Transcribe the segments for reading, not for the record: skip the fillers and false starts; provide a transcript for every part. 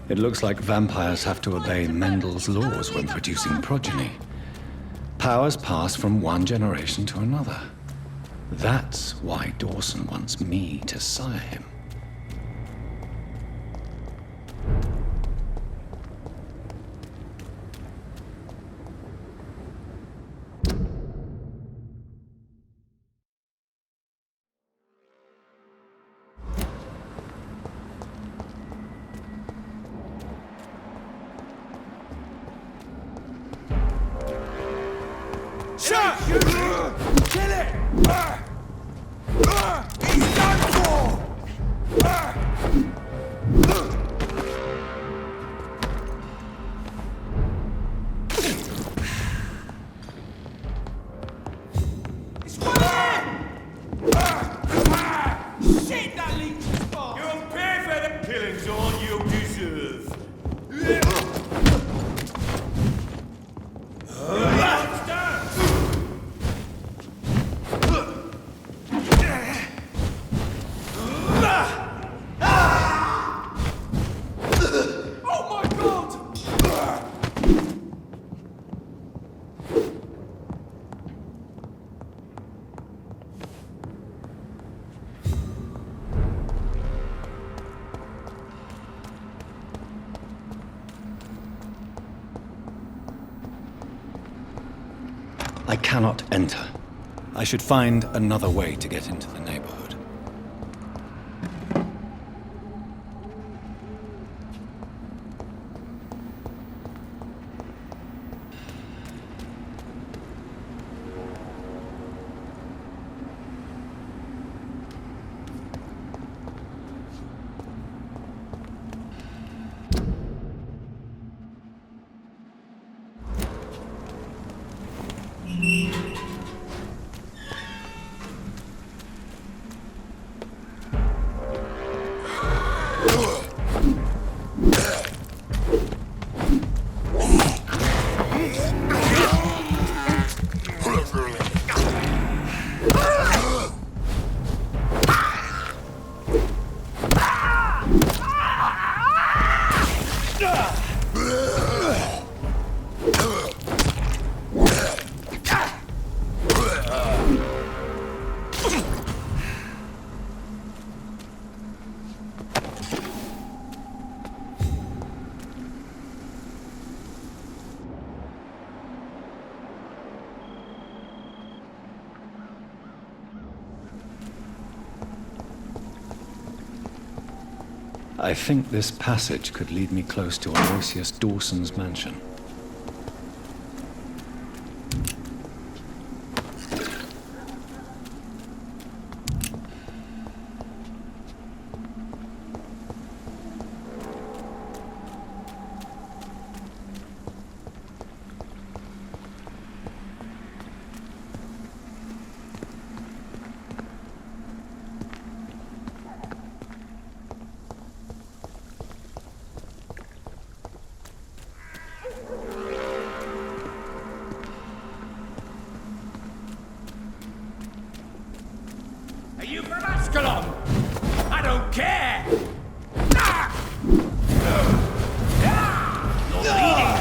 It looks like vampires have to obey Mendel's laws when producing progeny. Powers pass from one generation to another. That's why Dawson wants me to sire him. Kill it! He's done for! It's one! Shit, that leech is far! You'll pay for the killings all you deserve. I cannot enter. I should find another way to get into the neighborhood. I think this passage could lead me close to Aloysius Dawson's mansion. Are you from Ascalon? I don't care! You're bleeding!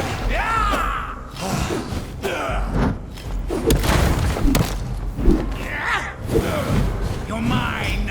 You're mine!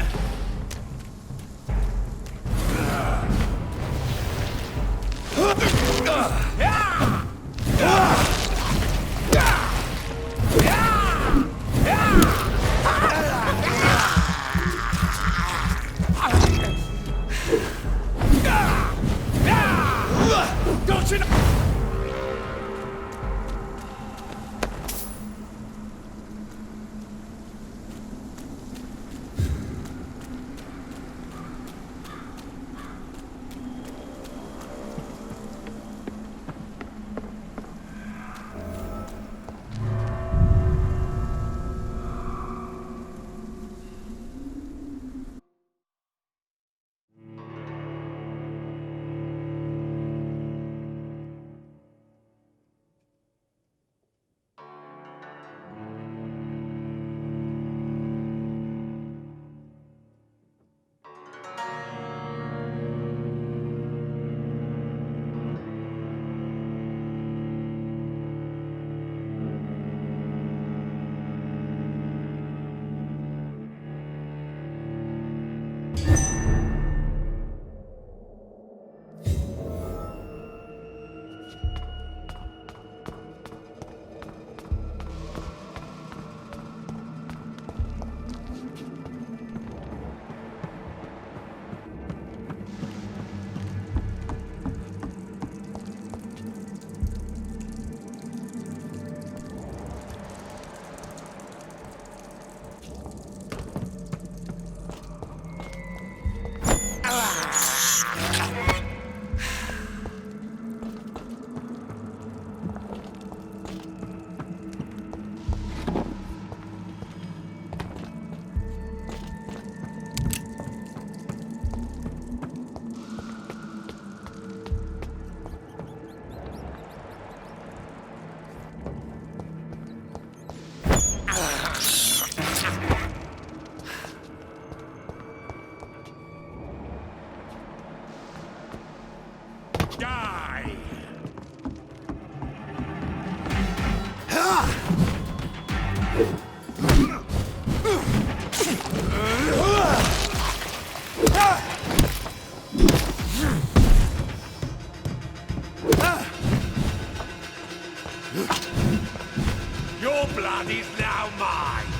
Your blood is now mine!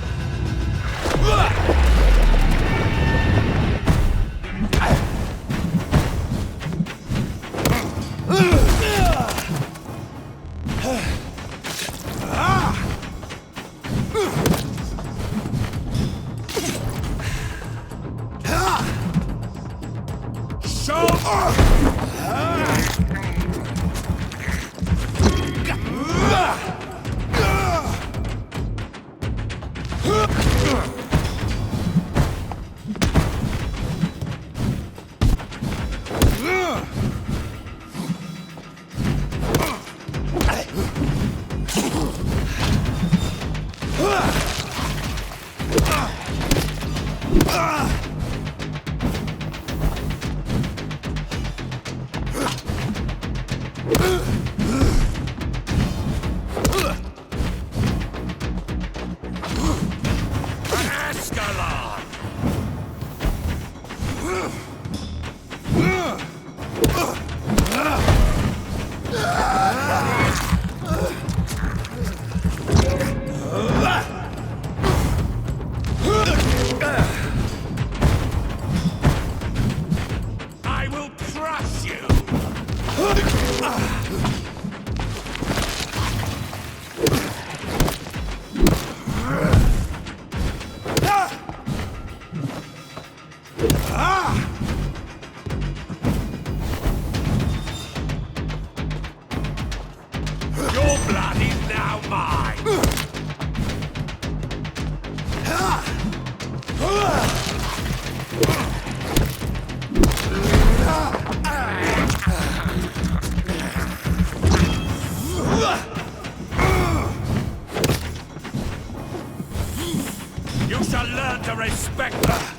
You shall learn to respect her!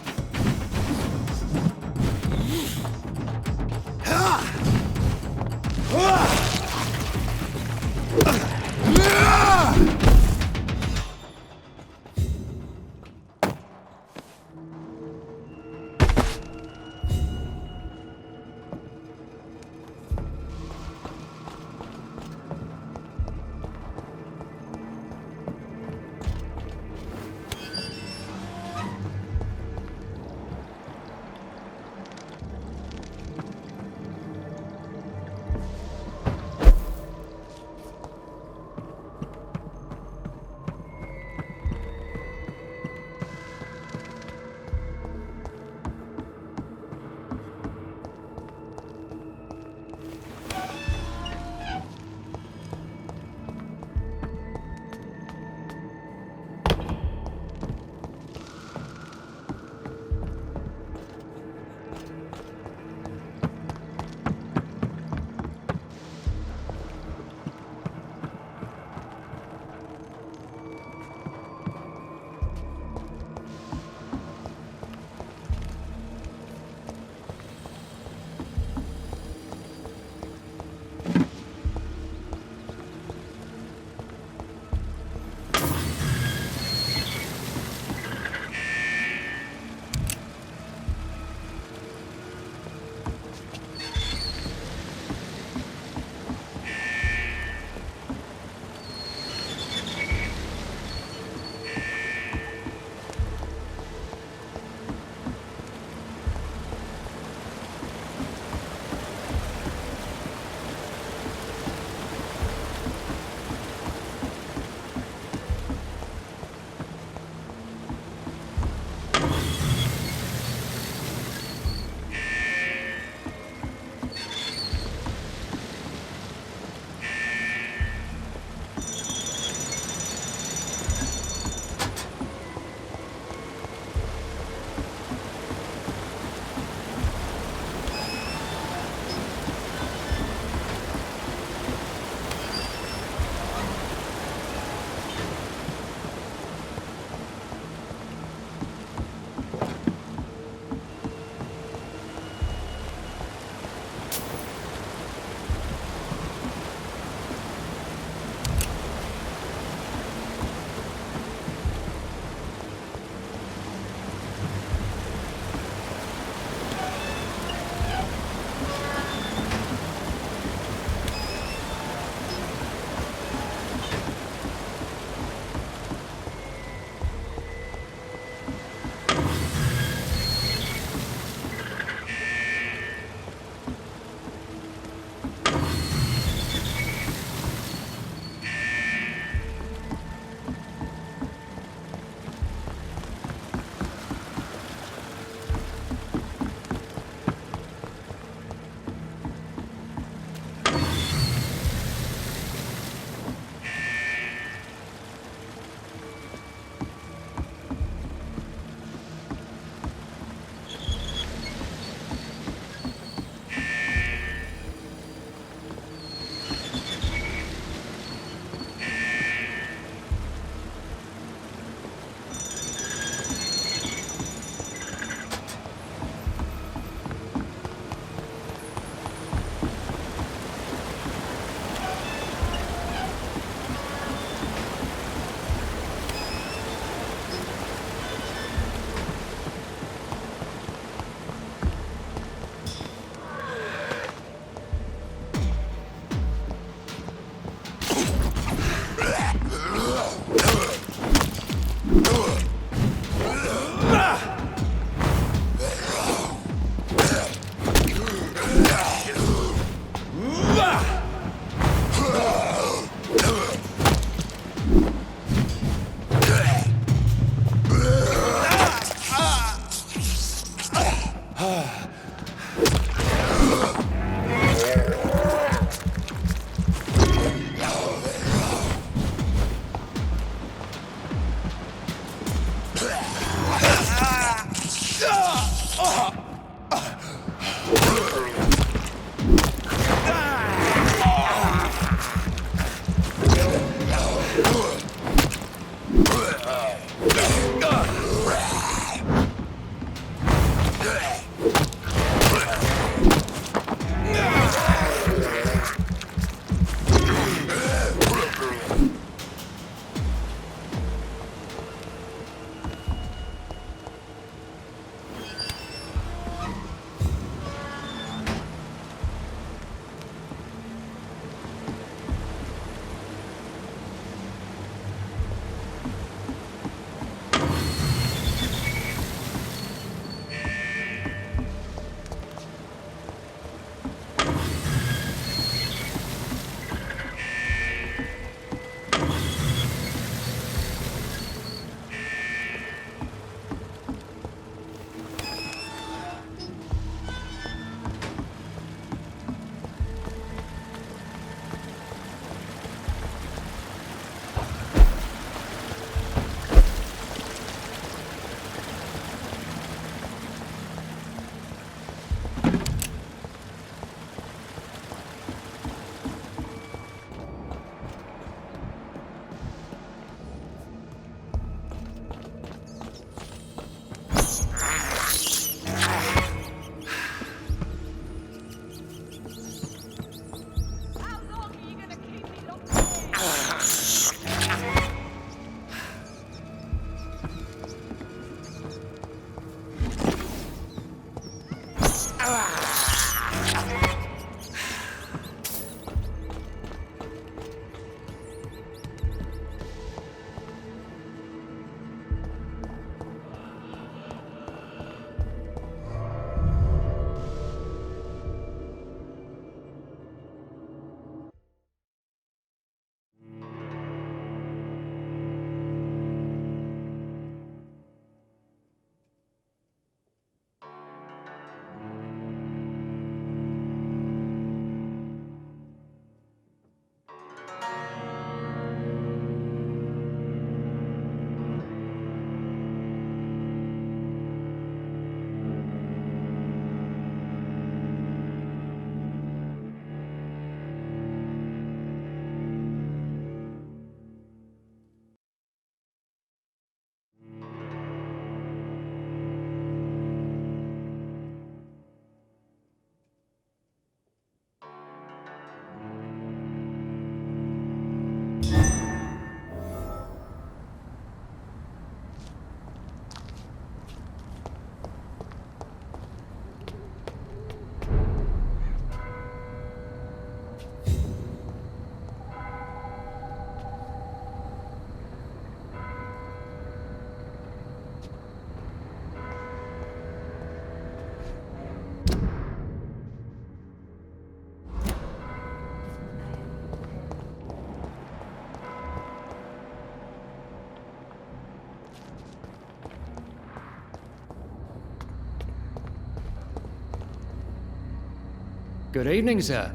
Good evening, sir.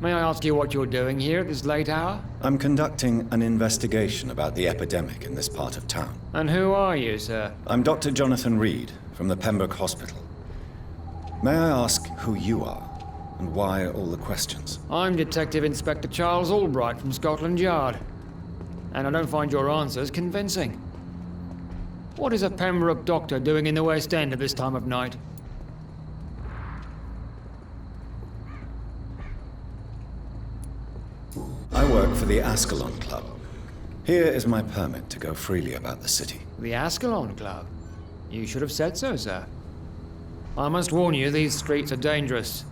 May I ask you what you're doing here at this late hour? I'm conducting an investigation about the epidemic in this part of town. And who are you, sir? I'm Dr. Jonathan Reed from the Pembroke Hospital. May I ask who you are and why all the questions? I'm Detective Inspector Charles Albright from Scotland Yard. And I don't find your answers convincing. What is a Pembroke doctor doing in the West End at this time of night? I work for the Ascalon Club. Here is my permit to go freely about the city. The Ascalon Club? You should have said so, sir. I must warn you, these streets are dangerous,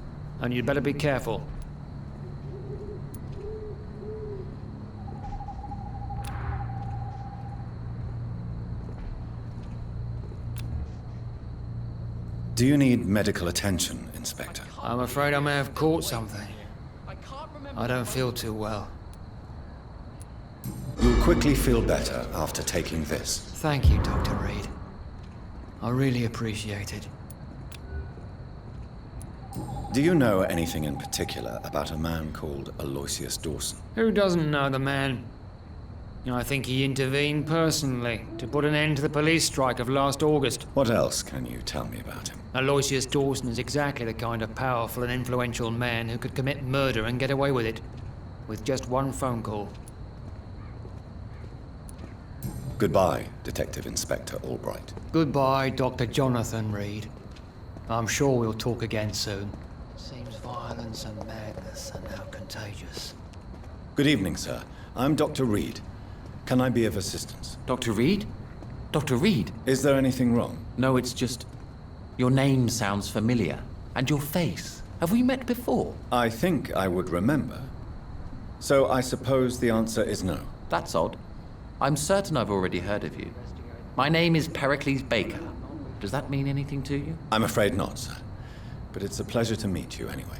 and you'd better be careful. Do you need medical attention, Inspector? I'm afraid I may have caught something. I don't feel too well. You'll quickly feel better after taking this. Thank you, Dr. Reed. I really appreciate it. Do you know anything in particular about a man called Aloysius Dawson? Who doesn't know the man? I think he intervened personally to put an end to the police strike of last August. What else can you tell me about him? Aloysius Dawson is exactly the kind of powerful and influential man who could commit murder and get away with it, with just one phone call. Goodbye, Detective Inspector Albright. Goodbye, Dr. Jonathan Reed. I'm sure we'll talk again soon. Seems violence and madness are now contagious. Good evening, sir. I'm Dr. Reed. Can I be of assistance? Dr. Reed? Dr. Reed? Is there anything wrong? No, it's just... Your name sounds familiar. And your face. Have we met before? I think I would remember. So I suppose the answer is no. That's odd. I'm certain I've already heard of you. My name is Pericles Baker. Does that mean anything to you? I'm afraid not, sir. But it's a pleasure to meet you anyway.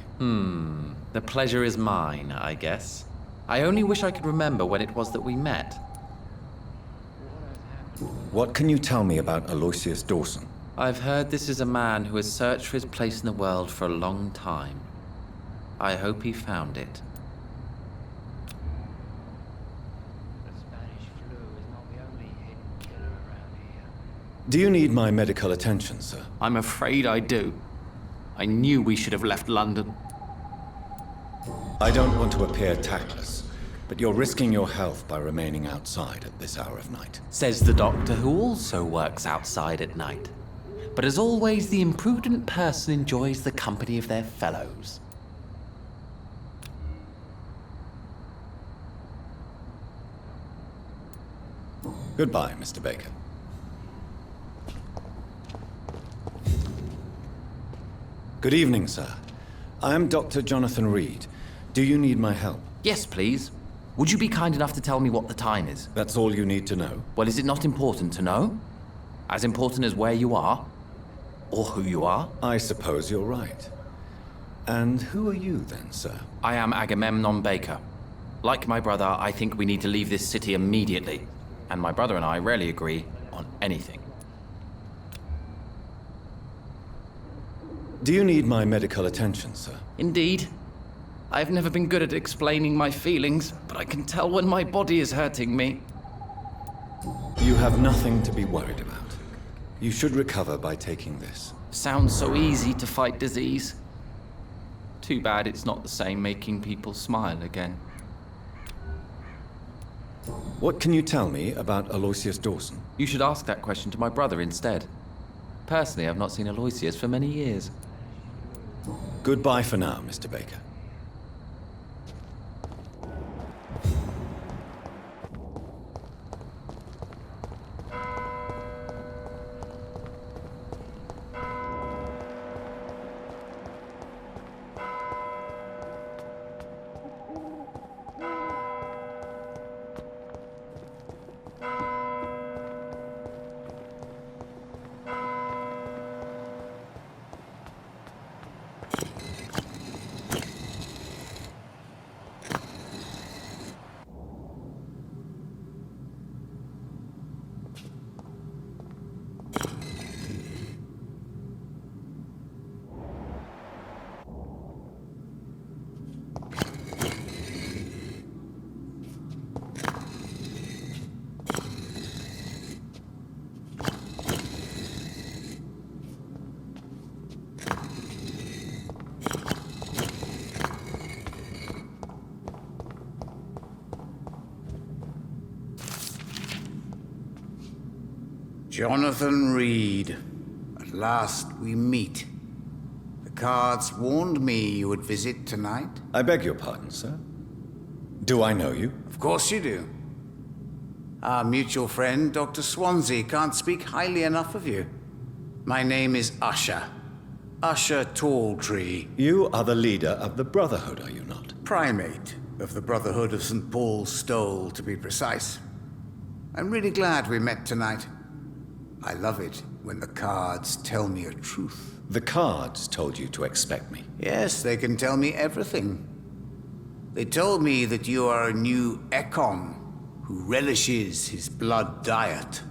The pleasure is mine, I guess. I only wish I could remember when it was that we met. What can you tell me about Aloysius Dawson? I've heard this is a man who has searched for his place in the world for a long time. I hope he found it. The Spanish flu is not the only hidden killer around here. Do you need my medical attention, sir? I'm afraid I do. I knew we should have left London. I don't want to appear tactless, but you're risking your health by remaining outside at this hour of night. Says the doctor who also works outside at night. But as always, the imprudent person enjoys the company of their fellows. Goodbye, Mr. Baker. Good evening, sir. I am Dr. Jonathan Reed. Do you need my help? Yes, please. Would you be kind enough to tell me what the time is? That's all you need to know. Well, is it not important to know? As important as where you are? Or who you are? I suppose you're right. And who are you then, sir? I am Agamemnon Baker. Like my brother, I think we need to leave this city immediately. And my brother and I rarely agree on anything. Do you need my medical attention, sir? Indeed. I've never been good at explaining my feelings, but I can tell when my body is hurting me. You have nothing to be worried about. You should recover by taking this. Sounds so easy to fight disease. Too bad it's not the same making people smile again. What can you tell me about Aloysius Dawson? You should ask that question to my brother instead. Personally, I've not seen Aloysius for many years. Goodbye for now, Mr. Baker. Jonathan Reed. At last we meet. The cards warned me you would visit tonight. I beg your pardon, sir. Do I know you? Of course you do. Our mutual friend, Dr. Swansea, can't speak highly enough of you. My name is Usher. Usher Talltree. You are the leader of the Brotherhood, are you not? Primate of the Brotherhood of St. Paul's Stole, to be precise. I'm really glad we met tonight. I love it when the cards tell me a truth. The cards told you to expect me. Yes, they can tell me everything. They told me that you are a new Ekon who relishes his blood diet.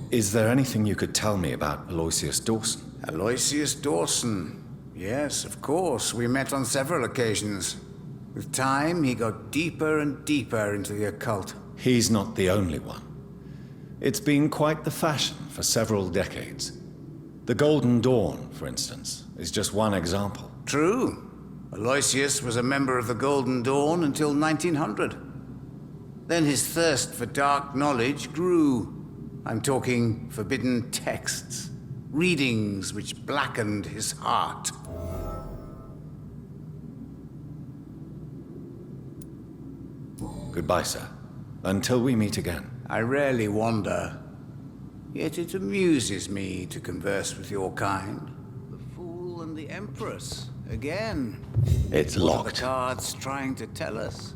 Is there anything you could tell me about Aloysius Dawson? Aloysius Dawson. Yes, of course. We met on several occasions. With time, he got deeper and deeper into the occult. He's not the only one. It's been quite the fashion for several decades. The Golden Dawn, for instance, is just one example. True. Aloysius was a member of the Golden Dawn until 1900. Then his thirst for dark knowledge grew. I'm talking forbidden texts, readings which blackened his heart. Goodbye, sir. Until we meet again. I rarely wander, yet it amuses me to converse with your kind. The Fool and the Empress, again. It's What are the locked. cards trying to tell us?